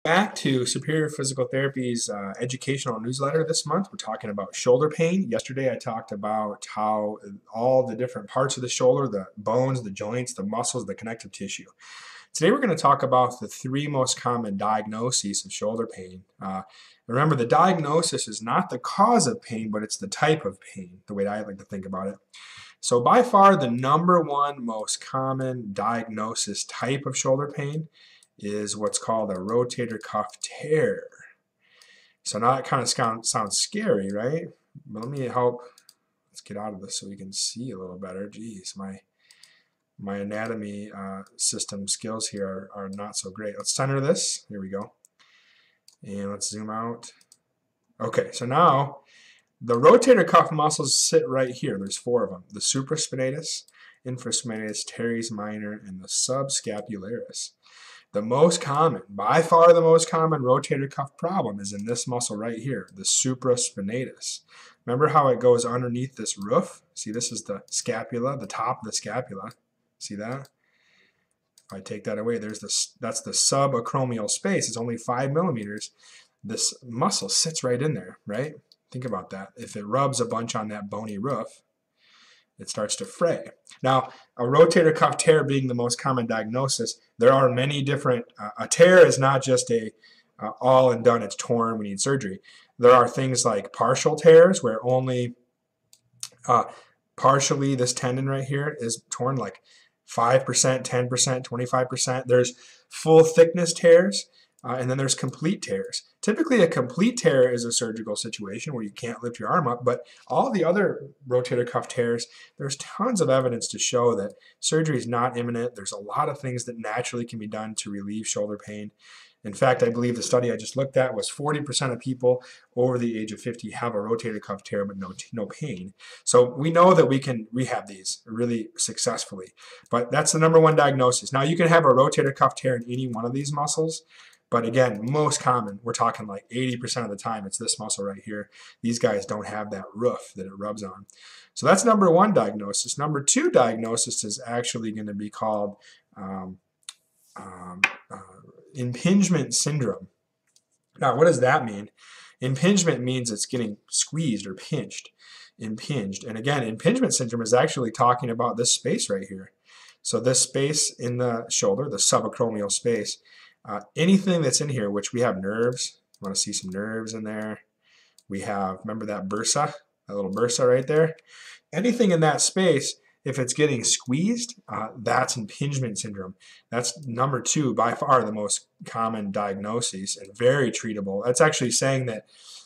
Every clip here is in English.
Back to Superior Physical Therapy's educational newsletter this month. We're talking about shoulder pain. Yesterday I talked about how all the different parts of the shoulder, the bones, the joints, the muscles, the connective tissue. Today we're going to talk about the three most common diagnoses of shoulder pain. Remember, the diagnosis is not the cause of pain, but it's the type of pain, the way I like to think about it. So by far the number one most common diagnosis type of shoulder pain is what's called a rotator cuff tear. So now that kind of sounds scary, right? But let me help. Let's get out of this so we can see a little better. Geez, my anatomy system skills here are not so great. Let's center this. Here we go. And let's zoom out. Okay, so now the rotator cuff muscles sit right here. There's four of them. The supraspinatus, infraspinatus, teres minor, and the subscapularis. The most common, by far the most common rotator cuff problem is in this muscle right here, the supraspinatus. Remember how it goes underneath this roof? See, this is the scapula, the top of the scapula. See that? If I take that away, that's the subacromial space. It's only 5 millimeters. This muscle sits right in there, right? Think about that. If it rubs a bunch on that bony roof, it starts to fray. Now, a rotator cuff tear being the most common diagnosis, there are many different, a tear is not just a all and done, it's torn, we need surgery. There are things like partial tears where only partially this tendon right here is torn, like 5%, 10%, 25%. There's full thickness tears, and then there's complete tears. Typically, a complete tear is a surgical situation where you can't lift your arm up, but all the other rotator cuff tears, there's tons of evidence to show that surgery is not imminent. There's a lot of things that naturally can be done to relieve shoulder pain. In fact, I believe the study I just looked at was 40% of people over the age of 50 have a rotator cuff tear but no pain. So we know that we can rehab these really successfully. But that's the number one diagnosis. Now, you can have a rotator cuff tear in any one of these muscles. But again, most common, we're talking like 80% of the time, it's this muscle right here. These guys don't have that roof that it rubs on. So that's number one diagnosis. Number two diagnosis is actually going to be called impingement syndrome. Now, what does that mean? Impingement means it's getting squeezed or impinged. And again, impingement syndrome is actually talking about this space right here. So this space in the shoulder, the subacromial space, anything that's in here, which we have nerves, you want to see some nerves in there. We have, remember that bursa, that little bursa right there? Anything in that space, if it's getting squeezed, that's impingement syndrome. That's number two, by far the most common diagnosis and very treatable. That's actually saying that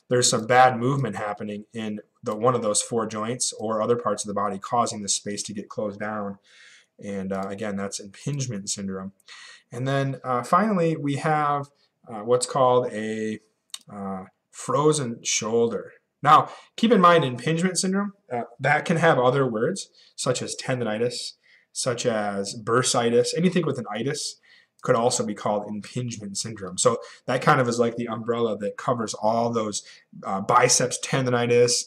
there's some bad movement happening in one of those four joints or other parts of the body causing the space to get closed down. And again, that's impingement syndrome. And then finally, we have what's called a frozen shoulder. Now, keep in mind, impingement syndrome, that can have other words, such as tendonitis, such as bursitis. Anything with an itis could also be called impingement syndrome. So that kind of is like the umbrella that covers all those biceps tendonitis,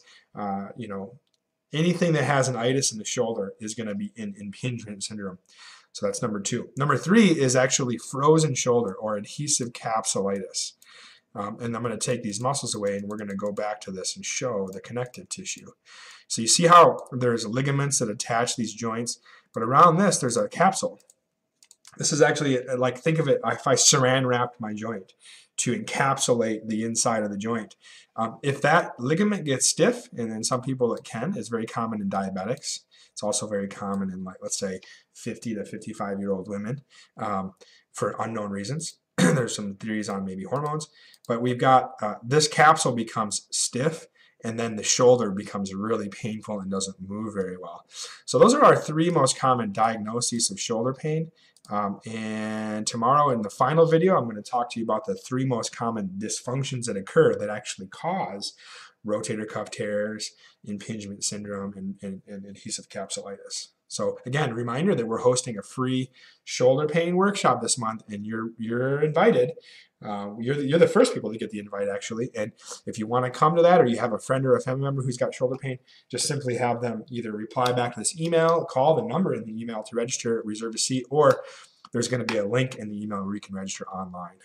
anything that has an itis in the shoulder is going to be in impingement syndrome. So that's number two. Number three is actually frozen shoulder or adhesive capsulitis. And I'm going to take these muscles away and we're going to go back to this and show the connective tissue. So you see how there's ligaments that attach these joints, but around this there's a capsule. This is actually like, think of it if I saran wrapped my joint to encapsulate the inside of the joint. If that ligament gets stiff, and in some people it can, it's very common in diabetics. It's also very common in, like, let's say 50 to 55-year-old women for unknown reasons. There's some theories on maybe hormones, but we've got this capsule becomes stiff and then the shoulder becomes really painful and doesn't move very well. So those are our three most common diagnoses of shoulder pain. And tomorrow in the final video, I'm going to talk to you about the three most common dysfunctions that occur that actually cause rotator cuff tears, impingement syndrome, and adhesive capsulitis. So again, reminder that we're hosting a free shoulder pain workshop this month, and you're invited. You're the first people to get the invite, actually. And if you want to come to that, or you have a friend or a family member who's got shoulder pain, just simply have them either reply back to this email, call the number in the email to register, reserve a seat, or there's going to be a link in the email where you can register online.